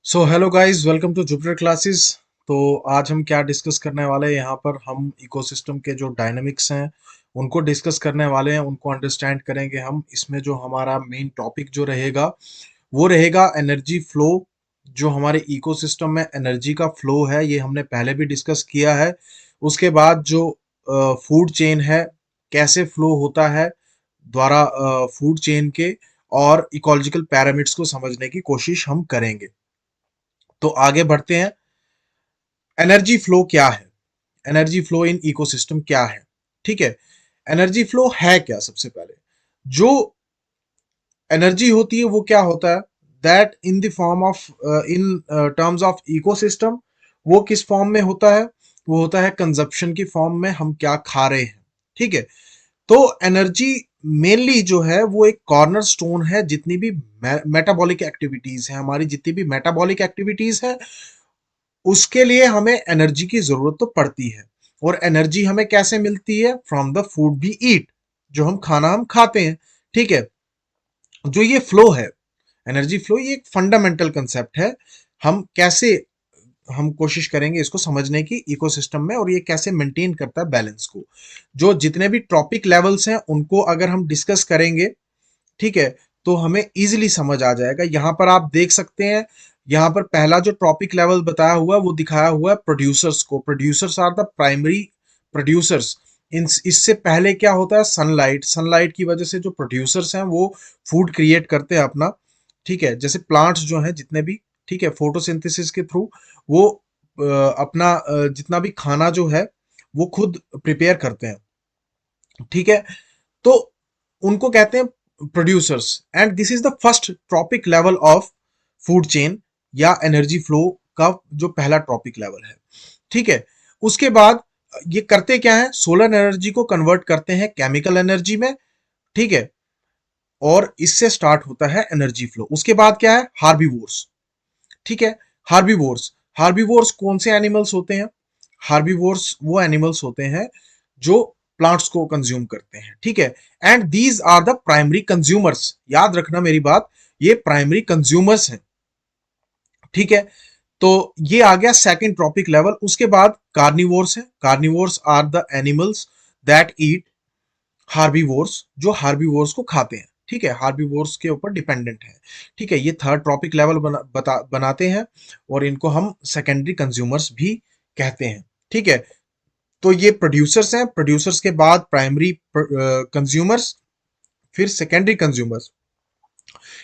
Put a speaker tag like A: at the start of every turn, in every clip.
A: So hello guys, welcome to Jupiter classes. तो आज हम क्या डिस्कस करने वाले हैं यहाँ पर, हम इकोसिस्टम के जो डायनामिक्स हैं उनको डिस्कस करने वाले हैं, उनको अंडरस्टैंड करेंगे हम। इसमें जो हमारा मेन टॉपिक जो रहेगा वो रहेगा एनर्जी फ्लो। जो हमारे इकोसिस्टम में एनर्जी का फ्लो है ये हमने पहले भी डिस्कस किया है। उसके बाद जो फूड चेन है, कैसे फ्लो होता है द्वारा फूड चेन के, और इकोलॉजिकल पैरामीटर्स को समझने की कोशिश हम करेंगे। तो आगे बढ़ते हैं। एनर्जी फ्लो क्या है? एनर्जी फ्लो इन इकोसिस्टम क्या है? ठीक है, एनर्जी फ्लो है क्या? सबसे पहले जो एनर्जी होती है वो क्या होता है, that in the form of, in terms of ecosystem, वो किस फॉर्म में होता है? वो होता है कंजप्शन की फॉर्म में, हम क्या खा रहे हैं। ठीक है, तो एनर्जी मेनली जो है वो एक कॉर्नर स्टोन है। जितनी भी मेटाबॉलिक एक्टिविटीज है, हमारी जितनी भी मेटाबॉलिक एक्टिविटीज है, उसके लिए हमें एनर्जी की जरूरत तो पड़ती है। और एनर्जी हमें कैसे मिलती है? From the food we eat, जो हम खाते हैं। ठीक है, जो ये फ्लो है, एनर्जी फ्लो, ये एक फंडामेंटल कंसेप्ट है। हम कैसे, हम कोशिश करेंगे इसको समझने की इकोसिस्टम में, और ये कैसे मेंटेन करता है बैलेंस को। जो जितने भी ट्रॉपिक लेवल्स हैं उनको अगर हम डिस्कस करेंगे, ठीक है, तो हमें इजीली समझ आ जाएगा। यहां पर आप देख सकते हैं, यहां पर पहला जो टॉपिक लेवल बताया हुआ है वो दिखाया हुआ है प्रोड्यूसर्स को। Producers are the primary producers. इन इससे पहले क्या होता है, सनलाइट। सनलाइट की वजह से जो प्रोड्यूसर्स हैं वो फूड क्रिएट करते हैं अपना। ठीक है, जैसे प्लांट्स जो हैं जितने भी, ठीक है, फोटोसिंथेसिस के थ्रू वो अपना जितना भी खाना जो है वो खुद प्रिपेयर करते हैं। ठीक है, तो उनको कहते हैं producers. And this is the first trophic level of food chain या एनर्जी फ्लो का जो पहला ट्रॉपिक लेवल है। ठीक है, उसके बाद ये करते क्या है, सोलर एनर्जी को कन्वर्ट करते हैं केमिकल एनर्जी में। ठीक है, और इससे स्टार्ट होता है एनर्जी फ्लो। उसके बाद क्या है, हार्बीवोर्स। ठीक है, हार्बीवोर्स। हार्बीवोर्स कौन से एनिमल्स होते हैं? हार्बीवोर्स वो एनिमल्स होते हैं जो प्लांट्स को कंज्यूम करते हैं। ठीक है, and these are the primary consumers. याद रखना मेरी बात, ये प्राइमरी कंज्यूमर्स हैं। ठीक है, तो ये आ गया सेकंड ट्रॉपिक लेवल। उसके बाद कार्निवोर्स है। Carnivores are the animals that eat herbivores, जो हार्बीवोर्स को खाते हैं। ठीक है, हार्बीवोर्स के ऊपर डिपेंडेंट है। ठीक है, ये थर्ड ट्रॉपिक लेवल बनाते हैं, और इनको हम सेकेंडरी कंज्यूमर्स भी कहते हैं। ठीक है, तो ये प्रोड्यूसर्स हैं, प्रोड्यूसर्स के बाद प्राइमरी कंज्यूमर्स, फिर सेकेंडरी कंज्यूमर्स।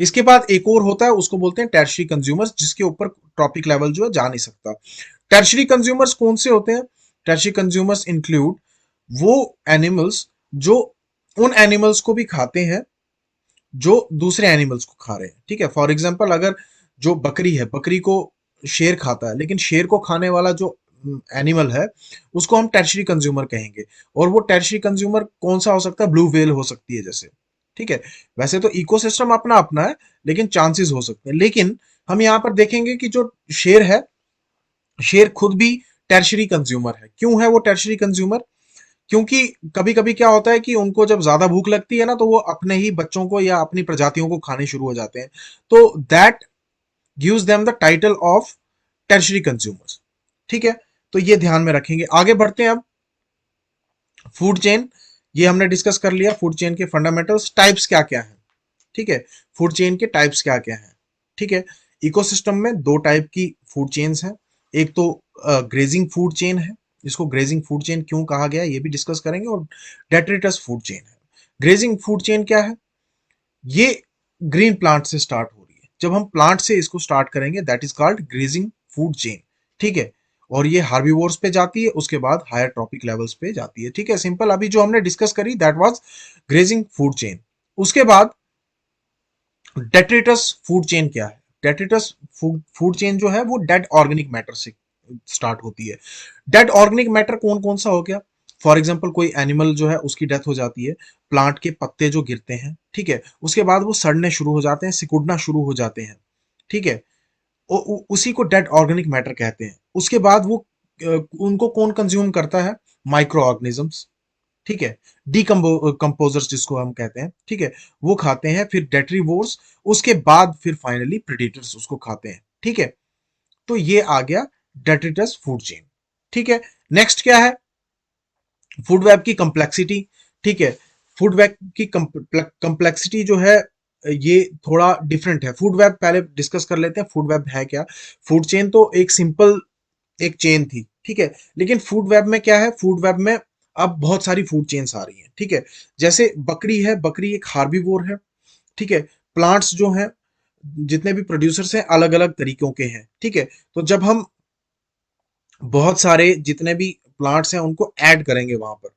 A: इसके बाद एक और होता है, उसको बोलते हैं टर्शियरी कंज्यूमर्स, जिसके ऊपर ट्रॉपिक लेवल जो है जा नहीं सकता। टर्शियरी कंज्यूमर्स कौन से होते हैं? टर्शियरी कंज्यूमर्स इंक्लूड वो एनिमल्स जो उन एनिमल्स को भी खाते हैं जो दूसरे एनिमल्स को खा रहे हैं। ठीक है, फॉर एग्जाम्पल अगर जो बकरी है, बकरी को शेर खाता है, लेकिन शेर को खाने वाला जो एनिमल है उसको हम टर्शियरी कंज्यूमर कहेंगे। और वो टर्शियरी कंज्यूमर कौन सा हो सकता है? ब्लू व्हेल हो सकती है जैसे। ठीक है, वैसे तो इकोसिस्टम अपना अपना है, लेकिन चांसेस हो सकते हैं। लेकिन हम यहाँ पर देखेंगे कि जो शेर है, शेर खुद भी टर्शियरी कंज्यूमर है। क्यों है वो टर्शियरी कंज्यूमर? क्योंकि कभी कभी क्या होता है कि उनको जब ज्यादा भूख लगती है ना, तो वो अपने ही बच्चों को या अपनी प्रजातियों को खाने शुरू हो जाते हैं। तो that gives them the title of tertiary consumers. ठीक है, तो ये ध्यान में रखेंगे। आगे बढ़ते हैं अब। फूड चेन, ये हमने डिस्कस कर लिया। फूड चेन के फंडामेंटल्स, टाइप्स क्या क्या है। ठीक है, फूड चेन के टाइप्स क्या क्या है। ठीक है, इकोसिस्टम में दो टाइप की फूड चेन्स हैं। एक तो ग्रेजिंग फूड चेन है। इसको ग्रेजिंग फूड चेन क्यों कहा गया है ये भी डिस्कस करेंगे। और डेट्रिटस फूड चेन है। ग्रेजिंग फूड चेन क्या है? ये ग्रीन प्लांट से स्टार्ट हो रही है। जब हम प्लांट से इसको स्टार्ट करेंगे, that is called grazing food chain. ठीक है, और ये हार्बीवोर्स पे जाती है, उसके बाद हायर ट्रॉपिक लेवल्स पे जाती है। ठीक है, सिंपल। अभी जो हमने डिस्कस करी that was grazing food chain. उसके बाद डेट्रिटस फूड चेन क्या है? डेट्रिटस फूड चेन जो है वो डेड ऑर्गेनिक मैटर से स्टार्ट होती है। डेड ऑर्गेनिक मैटर कौन कौन सा हो गया? फॉर एग्जाम्पल कोई एनिमल जो है उसकी डेथ हो जाती है, प्लांट के पत्ते जो गिरते हैं, ठीक है, उसके बाद वो सड़ने शुरू हो जाते हैं, सिकुड़ना शुरू हो जाते हैं। ठीक है, उसी को डेड ऑर्गेनिक मैटर कहते हैं। उसके बाद वो उनको कौन कंज्यूम करता है? Micro organisms. ठीक है, कंपोजर्स जिसको हम कहते हैं, ठीक है, वो खाते हैं, फिर डेट्रीवोर्स, उसके बाद फिर फाइनली प्रेडेटर्स उसको खाते हैं, ठीक है। तो ये आ गया डेट्रिटस फूड चेन, ठीक है। नेक्स्ट क्या है, फूड वेब की कंप्लेक्सिटी, ठीक है। फूड वेब की कंप्लेक्सिटी जो है ये थोड़ा डिफरेंट है। फूड वेब पहले डिस्कस कर लेते हैं, फूड वेब है क्या। फूड चेन तो एक सिंपल एक चेन थी, ठीक है, लेकिन फूड वेब में क्या है, फूड वेब में अब बहुत सारी फूड चेन्स आ रही हैं, ठीक है। जैसे बकरी है, बकरी एक हार्बीवोर है, ठीक है। प्लांट्स जो हैं, जितने भी प्रोड्यूसर्स हैं अलग अलग तरीकों के हैं, ठीक है। तो जब हम बहुत सारे जितने भी प्लांट्स हैं उनको ऐड करेंगे वहां पर,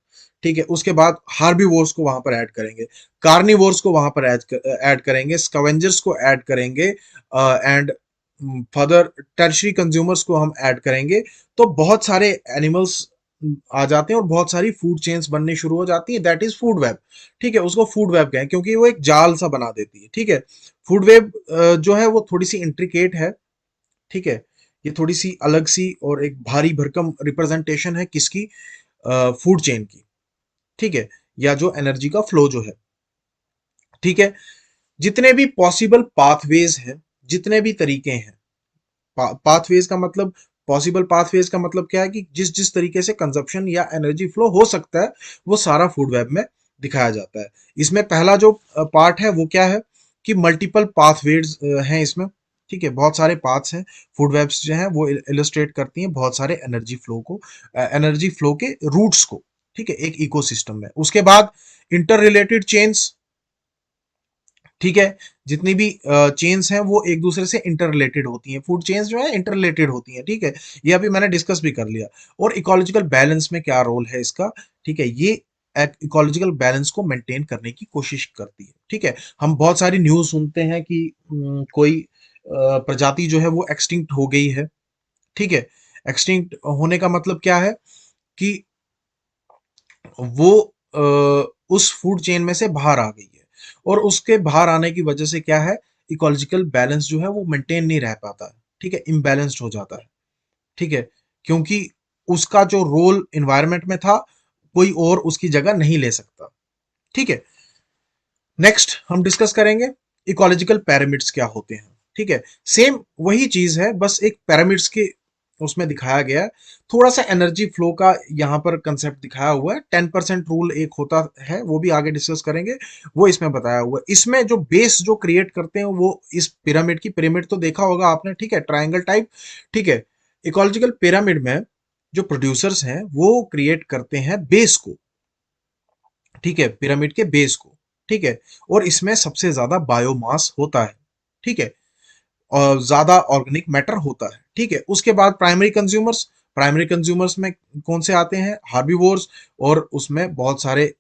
A: ठीक है, उसके बाद हार्बीवोर्स को वहां पर ऐड करेंगे, कार्निवोर्स को वहां पर ऐड करेंगे, स्कवेंजर्स को ऐड करेंगे, एंड फर्दर टर्शरी कंज्यूमर्स को हम ऐड करेंगे। तो बहुत सारे एनिमल्स आ जाते हैं और बहुत सारी फूड चेन्स बननी शुरू हो जाती है, दैट इज फूड वेब, ठीक है। उसको फूड वेब कहें क्योंकि वो एक जाल सा बना देती है, ठीक है। फूड वेब जो है वो थोड़ी सी इंट्रिकेट है, ठीक है। ये थोड़ी सी अलग सी और एक भारी भरकम रिप्रेजेंटेशन है किसकी, फूड चेन की, ठीक है, या जो एनर्जी का फ्लो जो है, ठीक है। जितने भी पॉसिबल पाथवेज हैं, जितने भी तरीके हैं, पाथवेज का मतलब, पॉसिबल पाथवेज का मतलब क्या है कि जिस जिस तरीके से कंजप्शन या एनर्जी फ्लो हो सकता है वो सारा फूड वेब में दिखाया जाता है। इसमें पहला जो पार्ट है वो क्या है कि मल्टीपल पाथवेज हैं इसमें, ठीक है, बहुत सारे पाथ्स हैं। फूड वेब्स जो हैं वो इलस्ट्रेट करती हैं बहुत सारे एनर्जी फ्लो को, एनर्जी फ्लो के रूट्स को, ठीक है, एक इकोसिस्टम में। उसके बाद इंटर रिलेटेड चेन्स, ठीक है, जितनी भी चेन्स हैं वो एक दूसरे से इंटर रिलेटेड होती हैं, फूड चेन्स जो है इंटर रिलेटेड होती हैं, ठीक है। ये अभी मैंने डिस्कस भी कर लिया। और इकोलॉजिकल बैलेंस में क्या रोल है इसका, ठीक है, ये इकोलॉजिकल बैलेंस को मेंटेन करने की कोशिश करती है, ठीक है। हम बहुत सारी न्यूज सुनते हैं कि कोई प्रजाति जो है वो एक्सटिंक्ट हो गई है, ठीक है। एक्सटिंक्ट होने का मतलब क्या है कि वो उस फूड चेन में से बाहर आ गई है, और उसके बाहर आने की वजह से क्या है, इकोलॉजिकल बैलेंस जो है वो मेंटेन नहीं रह पाता है, ठीक है, इम्बैलेंस्ड हो जाता है, ठीक है, क्योंकि उसका जो रोल इन्वायरमेंट में था कोई और उसकी जगह नहीं ले सकता, ठीक है। नेक्स्ट हम डिस्कस करेंगे इकोलॉजिकल पैरामिड्स क्या होते हैं, ठीक है। सेम वही चीज है, बस एक पैरामिड्स के उसमें दिखाया गया है। थोड़ा सा एनर्जी फ्लो का यहाँ पर कंसेप्ट दिखाया हुआ है, 10% रूल एक होता है, वो भी आगे डिस्कस करेंगे, वो इसमें बताया हुआ है। इसमें जो बेस जो क्रिएट करते हैं वो इस पिरामिड की, पिरामिड तो देखा होगा आपने, ठीक है, ट्राइंगल टाइप, ठीक है। इकोलॉजिकल पिरामिड में जो प्रोड्यूसर्स हैं वो क्रिएट करते हैं बेस को, ठीक है, पिरामिड के बेस को, ठीक है। और इसमें सबसे ज्यादा बायोमास होता है, ठीक है, और ज्यादा ऑर्गेनिक मैटर होता है, ठीक है। उसके बाद प्राइमरी कंज्यूमर्स, प्राइमरी कंज्यूमर्स में कौन से आते हैं, हार्बीवोर्स, और उसमें बहुत सारे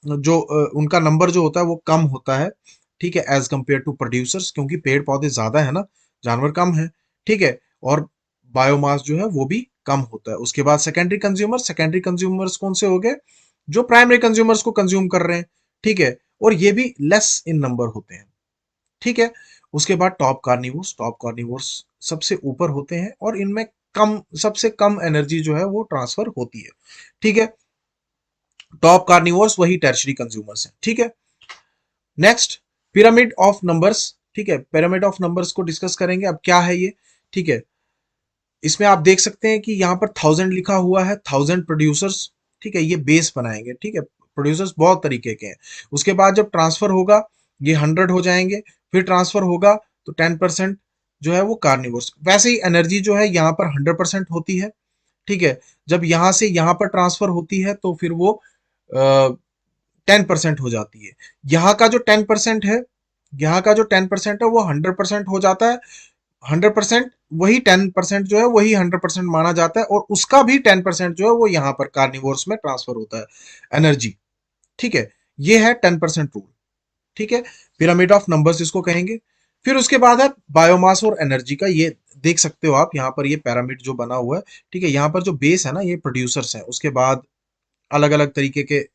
A: जो उनका नंबर जो होता है वो कम होता है, ठीक है, एज कंपेयर टू प्रोड्यूसर्स, क्योंकि पेड़ पौधे ज्यादा है ना, जानवर कम है, ठीक है। और बायोमास जो है वो भी कम होता है। उसके बाद सेकेंडरी कंज्यूमर, सेकेंडरी कंज्यूमर्स कौन से हो गए, जो प्राइमरी कंज्यूमर्स को कंज्यूम कर रहे हैं, ठीक है, और ये भी लेस इन नंबर होते हैं, ठीक है। उसके बाद टॉप कार्निवोर्स, टॉप कार्निवोर्स सबसे ऊपर होते हैं और इनमें कम, सबसे कम एनर्जी जो है वो ट्रांसफर होती है, ठीक है। टॉप कार्निवोर्स वही टर्शरी कंज्यूमर्स हैं, ठीक है। नेक्स्ट पिरामिड ऑफ नंबर्स, ठीक है, पिरामिड ऑफ नंबर्स को डिस्कस करेंगे। अब क्या है ये, ठीक है, इसमें आप देख सकते हैं कि यहाँ पर 1000 लिखा हुआ है, 1000 प्रोड्यूसर्स, ठीक है, ये बेस बनाएंगे, ठीक है। प्रोड्यूसर्स बहुत तरीके के हैं। उसके बाद जब ट्रांसफर होगा ये 100 हो जाएंगे, फिर ट्रांसफर होगा तो 10% जो है वो कार्निवोर्स। वैसे ही एनर्जी जो है यहाँ पर 100% होती है, ठीक है। जब यहाँ से यहाँ पर ट्रांसफर होती है तो फिर वो 10% हो जाती है। यहाँ का जो 10% है, यहाँ का जो 10% है वो 100% हो जाता है। 100% वही 10% जो है वही 100% माना जाता है, और उसका भी 10% जो है वो यहाँ पर कार्निवोर्स में ट्रांसफर होता है एनर्जी, ठीक है। ये है 10% रूल, ठीक है, पिरामिड ऑफ नंबर्स इसको कहेंगे। फिर उसके बाद है बायोमास और एनर्जी का, ये देख सकते हो आप यहाँ पर, ये पिरामिड जो बना हुआ है, ठीक है। यहाँ पर जो बेस है ना ये प्रोड्यूसर्स हैं, उसके बाद अलग अलग तरीके के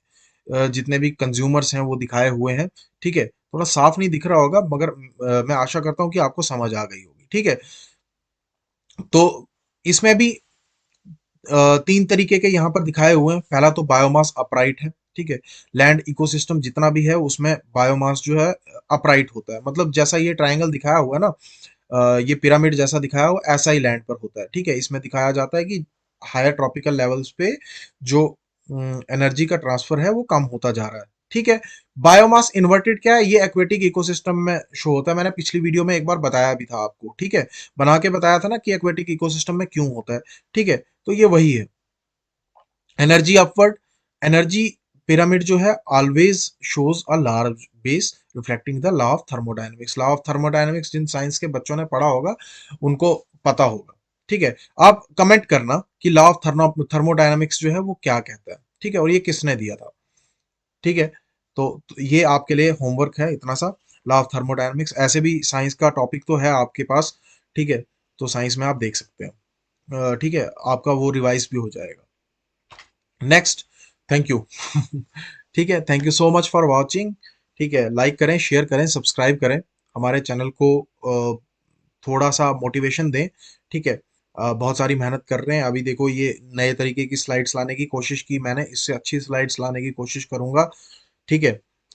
A: जितने भी कंज्यूमर्स हैं वो दिखाए हुए हैं, ठीक है। थोड़ा साफ नहीं दिख रहा होगा मगर मैं आशा करता हूँ कि आपको समझ आ गई होगी, ठीक है। तो इसमें भी तीन तरीके के यहाँ पर दिखाए हुए हैं। पहला तो बायोमास अपराइट है, ठीक है। लैंड इकोसिस्टम जितना भी है उसमें बायोमास जो है अपराइट होता है, मतलब जैसा ये ट्रायंगल दिखाया हुआ है ना, ये पिरामिड जैसा दिखाया हो ऐसा ही लैंड पर होता है, ठीक है। इसमें दिखाया जाता है कि हायर ट्रॉपिकल लेवल्स पे जो एनर्जी का ट्रांसफर है वो कम होता जा रहा है, ठीक है। बायोमास इन्वर्टेड क्या है, ये एक्वेटिक इकोसिस्टम में शो होता है, मैंने पिछली वीडियो में एक बार बताया भी था आपको, ठीक है। बना के बताया था ना कि एक्वेटिक इकोसिस्टम में क्यों होता है, ठीक है। तो ये वही है। एनर्जी अपवर्ड, एनर्जी पिरामिड जो है always shows a large base reflecting the law of thermodynamics. Law of thermodynamics जिन साइंस के बच्चों ने पढ़ा होगा उनको पता होगा, ठीक है। आप कमेंट करना कि लॉ ऑफ थर्मोडायनेमिक्स जो है वो क्या कहता है, ठीक है, और ये किसने दिया था, ठीक है। तो ये आपके लिए होमवर्क है इतना सा, लॉ ऑफ थर्मोडायनेमिक्स। ऐसे भी साइंस का टॉपिक तो है आपके पास, ठीक है, तो साइंस में आप देख सकते हैं, ठीक है, आपका वो रिवाइज भी हो जाएगा। Next, thank you. ठीक है, thank you so much for watching, ठीक है। लाइक करें, शेयर करें, सब्सक्राइब करें, हमारे चैनल को थोड़ा सा मोटिवेशन दें, ठीक है। बहुत सारी मेहनत कर रहे हैं, अभी देखो ये नए तरीके की स्लाइड्स लाने की कोशिश की मैंने, इससे अच्छी स्लाइड्स लाने की कोशिश करूंगा, ठीक है।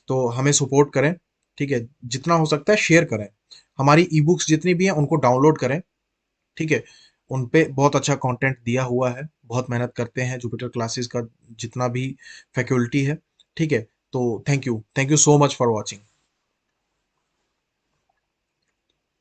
A: तो हमें सपोर्ट करें, ठीक है, जितना हो सकता है शेयर करें, हमारी ई बुक्स जितनी भी हैं उनको डाउनलोड करें, ठीक है। उन पे बहुत अच्छा कंटेंट दिया हुआ है, बहुत मेहनत करते हैं जुपिटर क्लासेस का जितना भी फैकल्टी है, ठीक है। तो thank you so much for watching.